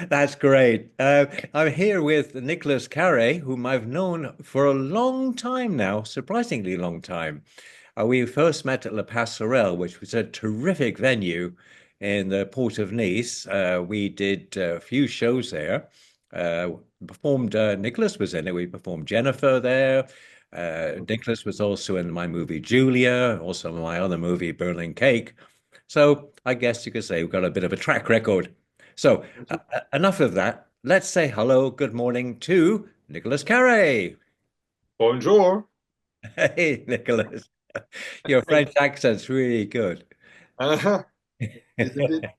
That's great. I'm here with Nicolas Carré, whom I've known for a long time now, surprisingly long time. We first met at La Passerelle, which was a terrific venue in the port of Nice. We did a few shows there. Uh, Nicholas was in it. We performed Jennifer there. Nicholas was also in my movie Julia, also in my other movie Berlin Cake. So I guess you could say we've got a bit of a track record. So enough of that. Let's say hello, good morning to Nicolas Carré. Bonjour. Hey, Nicholas. Your French accent's really good. Uh-huh. Isn't it?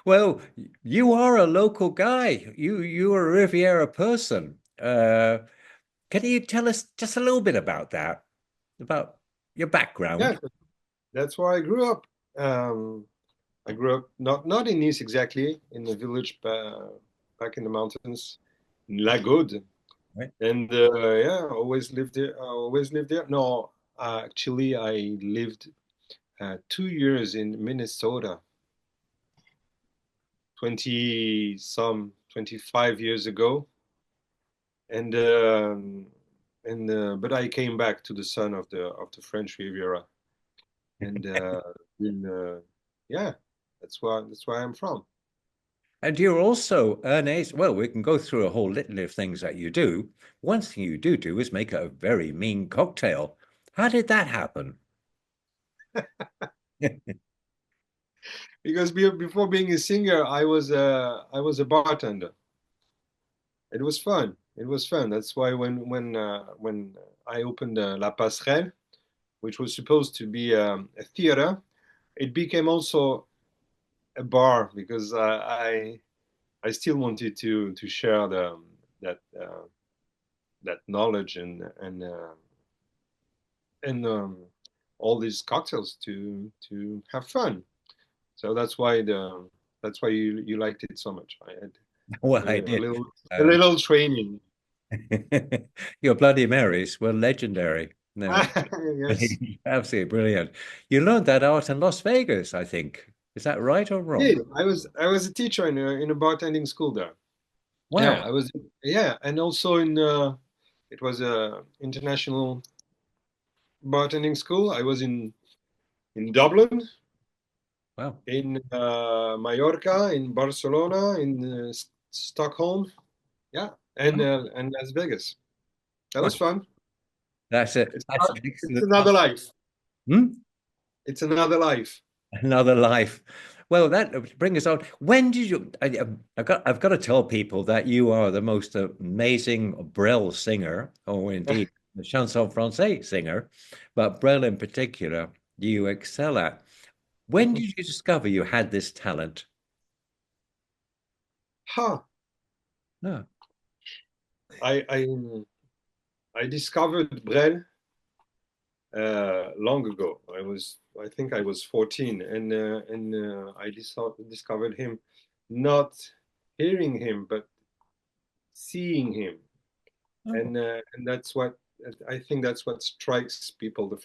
Well, you are a local guy. You are a Riviera person. Can you tell us just a little bit about that, about your background? Yeah, that's where I grew up. Um, I grew up not in Nice exactly, in a village back in the mountains, in Lagode, Right. and yeah, always lived there. Always lived there. No, actually, I lived 2 years in Minnesota, 25 years ago, and but I came back to the sun of the French Riviera. And in, yeah, that's where I'm from. And you're also an ace. Well, we can go through a whole litany of things that you do. One thing you do is make a very mean cocktail. How did that happen? Because before being a singer, I was a bartender. It was fun. It was fun. That's why when I opened La Passerelle, which was supposed to be a theater, it became also a bar because I still wanted to share that that knowledge and all these cocktails to have fun. So that's why you liked it so much. I had Well, I a did. little a Um, little training. your Bloody Marys were legendary. No, Yes, absolutely brilliant. You learned that art in Las Vegas, I think. Is that right or yeah. wrong? I was a teacher in a bartending school there. Yeah, Wow. I was. Yeah, and also it was a international bartending school. I was in Dublin, Wow. in Mallorca, in Barcelona, in Stockholm. Yeah, and Las Vegas. That was fun. That's a It's that's not, an it's excellent. another life. Hmm? It's another life. Another life. Well, that brings us on. When did you? I've got to tell people that you are the most amazing Brel singer, or indeed the chanson français singer, but Brel in particular, you excel at. When did you discover you had this talent? Huh. No. I I I discovered Brel long ago. I think I was 14, and I discovered him, not hearing him, but seeing him, Oh, and that's what I think that's what strikes people the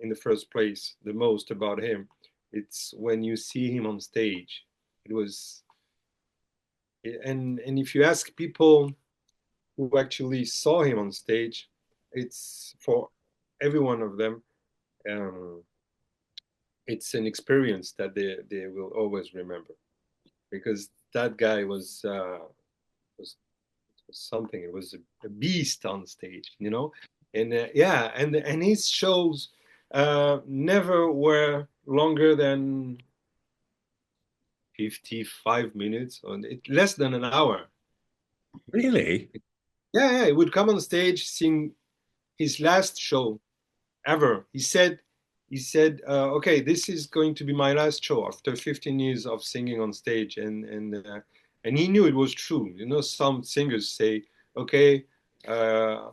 in the first place the most about him. It's when you see him on stage. It was and if you ask people who actually saw him on stage, it's for every one of them. Um, it's an experience that they will always remember because that guy was, was something. It was a beast on stage, and yeah, and his shows never were longer than 55 minutes, or less than an hour. really? Yeah, yeah, he would come on stage, sing his last show ever. He said, okay, this is going to be my last show after 15 years of singing on stage, and he knew it was true. Some singers say, okay, uh,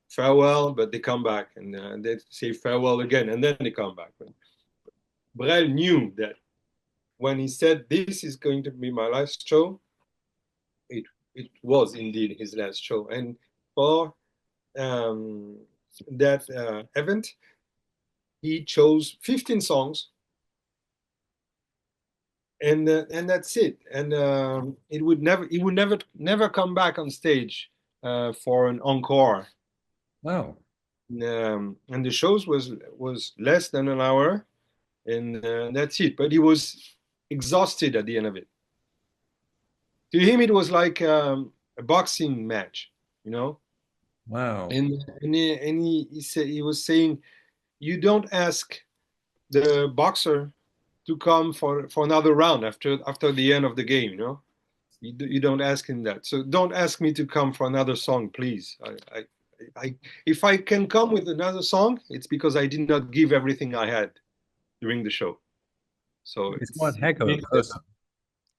farewell, but they come back, and they say farewell again, and then they come back. But Brel knew that when he said, this is going to be my last show, it it was indeed his last show, and for um, that event, he chose 15 songs and that's it. And he would never come back on stage for an encore. Wow. And the shows was less than an hour, and that's it. But he was exhausted at the end of it. To him, it was like a boxing match, you know. Wow. And he said he was saying, you don't ask the boxer to come for another round after the end of the game, you know. You don't ask him that. So don't ask me to come for another song, please. If I can come with another song, it's because I did not give everything I had during the show. So He's one heck it of a means that. person.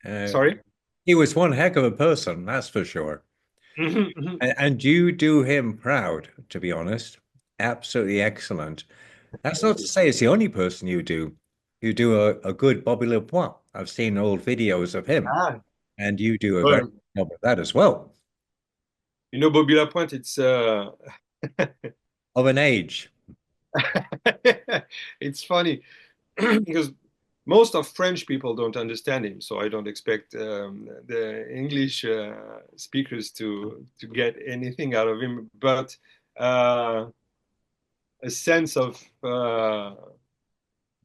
Uh, Sorry. he was one heck of a person, that's for sure. Mhm, mhm. And you do him proud, to be honest. Absolutely excellent. That's not Thank to you. say it's the only person you do. You do a good Bobby Le Point. I've seen old videos of him, Ah, and you do a very well, good job of that as well. Bobby Lapointe, it's Of an age. it's funny because most of French people don't understand him, so I don't expect the English speakers to get anything out of him. But uh, a sense of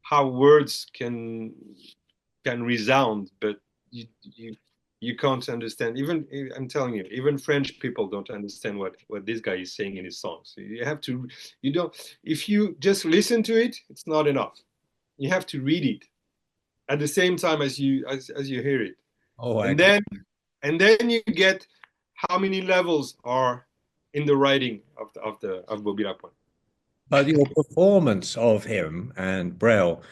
how words can resound, but you can't understand. Even I'm telling you, even French people don't understand what this guy is saying in his songs. So you have to, you don't. If you just listen to it, it's not enough. You have to read it at the same time as you hear it, Oh, I and can. then you get how many levels are in the writing of Bobby Lapointe. But your performance of him and Brel,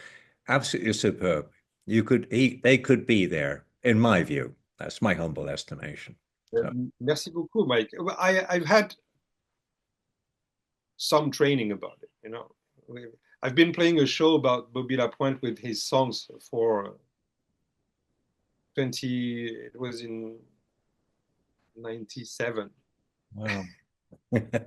absolutely superb. They could be there, in my view. That's my humble estimation. So, Merci beaucoup, Mike. I've had some training about it. You know, I've been playing a show about Bobby Lapointe with his songs for 20. It was in '97. wow.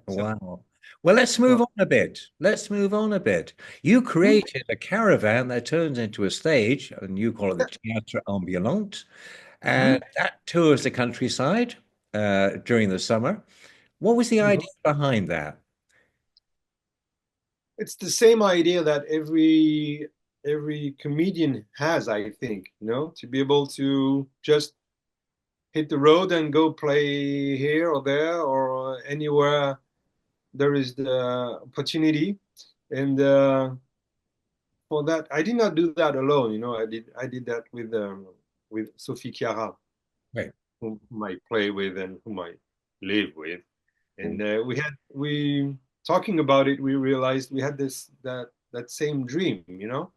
So Wow. Well, let's so move on a bit. Let's move on a bit. You hmm, created a caravan that turns into a stage, and you call it the Théâtre Ambulant, hmm, and that tours the countryside during the summer. What was the hmm. idea behind that? It's the same idea that every comedian has, I think. You know, to be able to just hit the road and go play here or there or anywhere there is the opportunity. And for that, I did not do that alone. You know, I did that with Sophie Chiara, Right. whom I play with and whom I live with. And we talking about it, we realized we had that same dream, you know,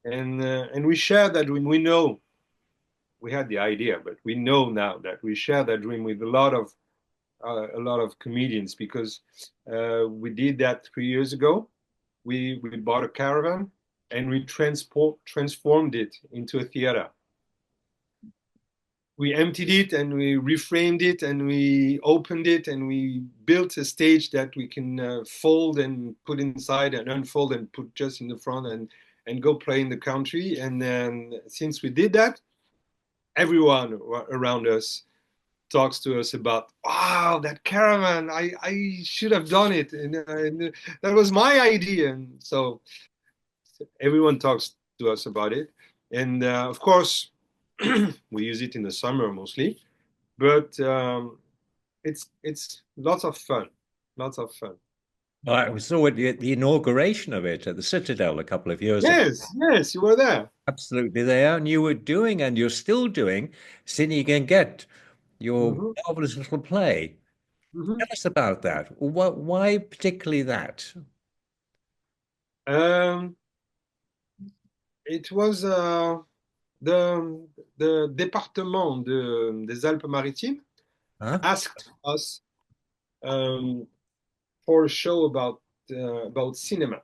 and we share that dream. We know we had the idea, but we know now that we share that dream with a lot of comedians because we did that 3 years ago. We bought a caravan and we transformed it into a theater. We emptied it and we reframed it and we opened it and we built a stage that we can fold and put inside and unfold and put just in the front and go play in the country. And then since we did that, everyone around us talks to us about, wow, that caravan, I should have done it. And that was my idea. And so everyone talks to us about it. And of course, we use it in the summer mostly, but it's lots of fun, lots of fun. I saw at the inauguration of it at the Citadel a couple of years ago. Yes, yes, you were there. Absolutely there, and you were doing, and you're still doing, Singing and Get, your Hmm, marvelous little play. hmm. Tell us about that. Why particularly that? Um, it was the département des Alpes-Maritimes Huh? asked us um, for a show about cinema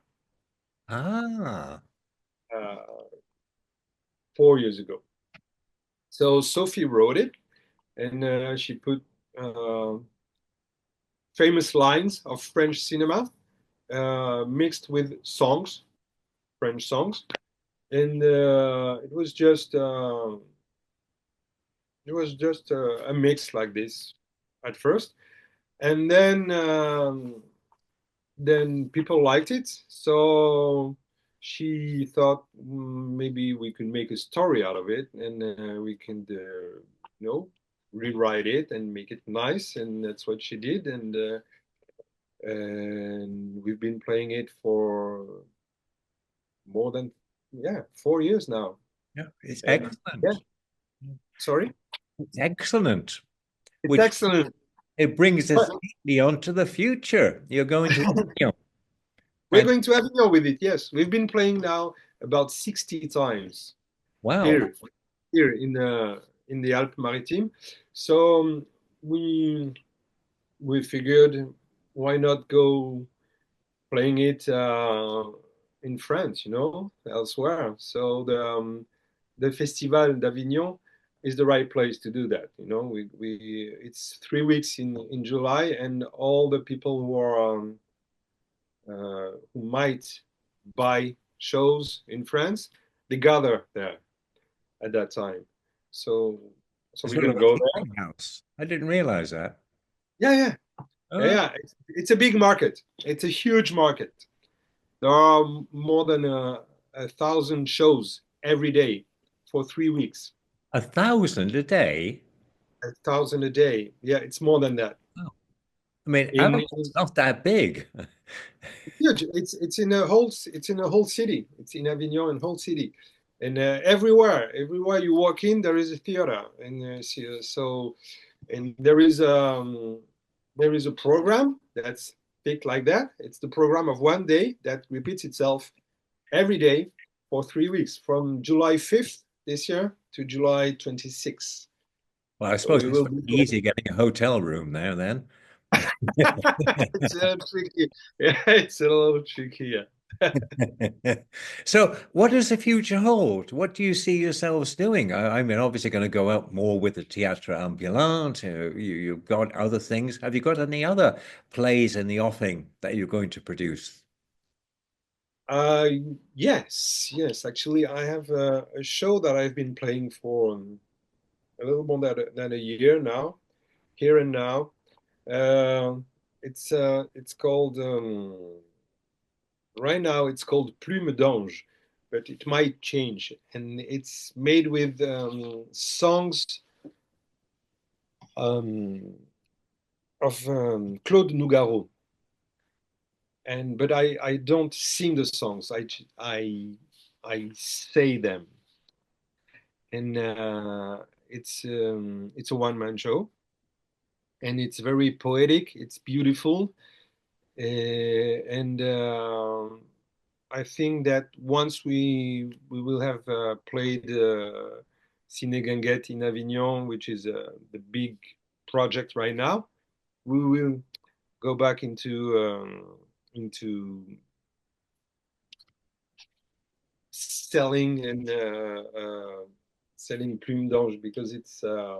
Ah, uh, 4 years ago. So Sophie wrote it, and she put uh, famous lines of French cinema mixed with songs, French songs, and it was just a mix like this at first, and then people liked it. So she thought maybe we could make a story out of it, and we can, rewrite it and make it nice. And that's what she did. And we've been playing it for more than, yeah, 4 years now. Yeah, it's And yeah, excellent. sorry, It's excellent, it's which excellent. it brings us But neatly onto the future. You're going to, you know, we're and going to Avignon with it. Yes, we've been playing now about 60 times wow, here, here in the Alpes Maritime. So we figured, why not go playing it in France, elsewhere. So the Festival d'Avignon is the right place to do that. We it's 3 weeks in July, and all the people who might buy shows in France, they gather there at that time. So so it's we're sort of gonna a go there. clearing house. I didn't realize that. Yeah, yeah, yeah, Oh, yeah. It's a big market. It's a huge market. There are more than 1,000 shows every day for 3 weeks. 1,000 a day. 1,000 a day. Yeah, it's more than that. Oh, I mean, In Avignon not that big. huge. It's in a whole city. It's in Avignon and whole city, and everywhere you walk in, there is a theater, and so and there is a program that's picked like that. It's the program of one day that repeats itself every day for 3 weeks, from July 5th this year to July 26th. Well, I So suppose we it's will very be easy getting a hotel room there then. it's a little tricky. Yeah, it's a little tricky. Yeah. So, what does the future hold? What do you see yourselves doing? I mean, obviously going to go out more with the Théâtre Ambulant. You've got other things. Have you got any other plays in the offing that you're going to produce? Uh, yes, yes. Actually, I have a show that I've been playing for a little more than a year now, here and now. Uh, it's called right now. It's called Plume d'Ange, but it might change, and it's made with songs um, of Claude Nougaro. And but I don't sing the songs. I say them, and it's a one man show, and it's very poetic. It's beautiful, and I think that once we will have played Ciné Ganguette in Avignon, which is the big project right now, we will go back into selling and selling Plume d'Ange, because it's a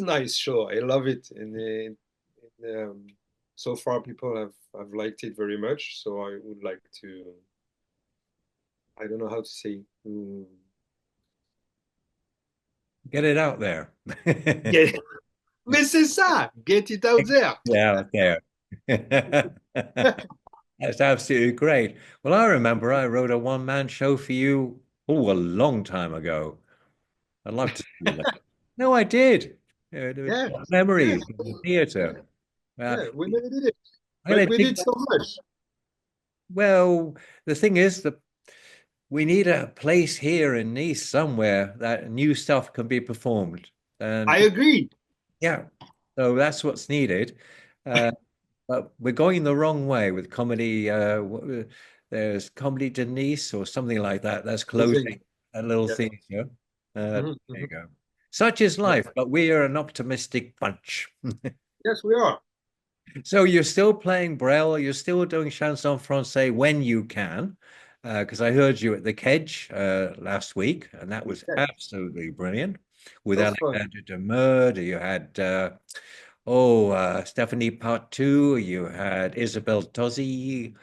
nice show. I love it, and so far people have liked it very much. So I would like to. I don't know how to say. Get it out there. Yeah, mais c'est ça. Get it out there. Yeah, out there. That's absolutely great. Well, I remember I wrote a one-man show for you, oh, a long time ago. I'd love to do that. No, I did. Yeah, yeah, Memories of the theatre. yeah. We never did it, I'm but gonna we dig did that. so much. Well, the thing is that we need a place here in Nice somewhere that new stuff can be performed. I And agree. yeah, so that's what's needed. Uh, but we're going the wrong way with comedy. There's Comedy Denise or something like that. That's Jose. closing a little Yeah. theatre. There Mhm, you mhm. go. Such is Yeah. life, but we are an optimistic bunch. Yes, we are. So you're still playing Brel, you're still doing Chanson Francais when you can, because I heard you at the Kedge last week, and that was Yeah, absolutely brilliant. With that was fun. Alexander Demurd, you had Stephanie Part Two, you had Isabel Tosi,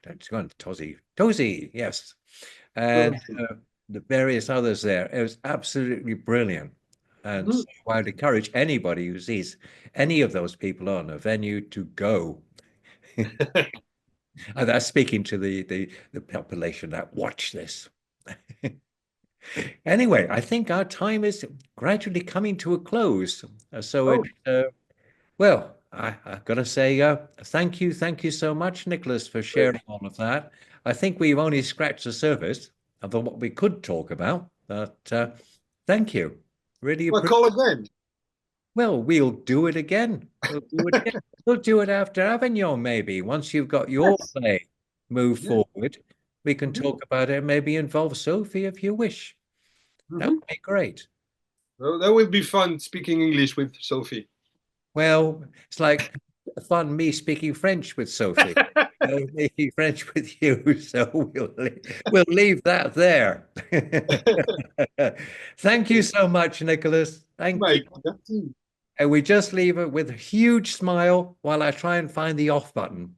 It's gone Tozy, Tozy, yes, and Rosie. the various others there. It was absolutely brilliant, and Mhm. so I would encourage anybody who sees any of those people on a venue to go. And that's speaking to the population that watch this. Anyway, I think our time is gradually coming to a close. So it Oh, well, I've got to say thank you so much, Nicholas, for great. sharing all of that. I think we've only scratched the surface of what we could talk about, but thank you. Really Well, appreciate. call again. Well, we'll do it again. We'll do it again. We'll do it after Avignon, maybe. Once you've got your Yes. play move Yes. forward, we can Mhm. talk about it. Maybe involve Sophie if you wish. That Mhm. would be great. Well, that would be fun speaking English with Sophie. Well, it's like fun me speaking French with Sophie. Speaking French with you, so we'll leave that there. Thank you so much, Nicholas. Thank you. Mike, merci. And we just leave it with a huge smile while I try and find the off button.